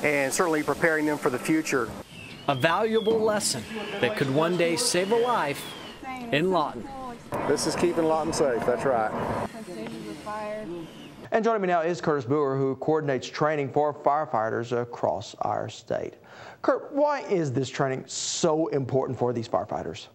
and certainly preparing them for the future. A valuable lesson that could one day save a life in Lawton. This is keeping Lawton safe, that's right. And joining me now is Curtis Booher, who coordinates training for firefighters across our state. Kurt, why is this training so important for these firefighters?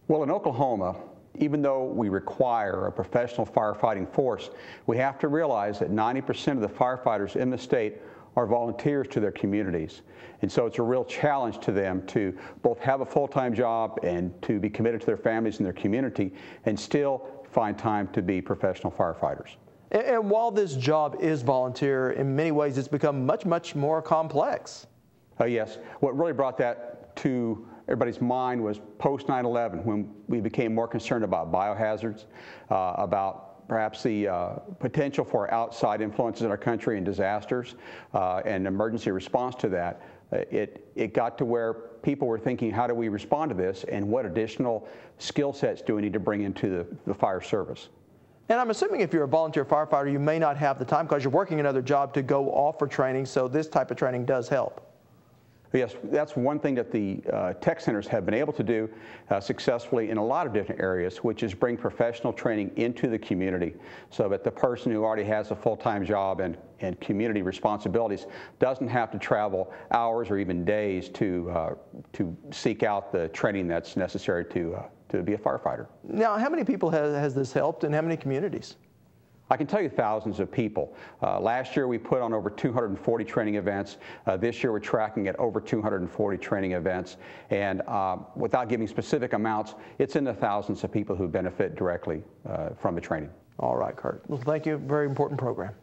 Well, in Oklahoma, even though we require a professional firefighting force, we have to realize that 90% of the firefighters in the state are volunteers to their communities. And so it's a real challenge to them to both have a full-time job and to be committed to their families and their community and still find time to be professional firefighters. And while this job is volunteer, in many ways it's become much more complex. Yes. What really brought that to everybody's mind was post 9/11, when we became more concerned about biohazards, about perhaps the potential for outside influences in our country and disasters and emergency response to that. It got to where people were thinking, how do we respond to this, and what additional skill sets do we need to bring into the fire service? And I'm assuming if you're a volunteer firefighter, you may not have the time because you're working another job to go off for training, so this type of training does help. Yes, that's one thing that the tech centers have been able to do successfully in a lot of different areas, which is bring professional training into the community so that the person who already has a full-time job and community responsibilities doesn't have to travel hours or even days to seek out the training that's necessary to be a firefighter. Now, how many people has this helped, and how many communities? I can tell you thousands of people. Last year we put on over 240 training events. This year we're tracking at over 240 training events. And without giving specific amounts, it's in the thousands of people who benefit directly from the training. All right, Kurt. Well, thank you. Very important program.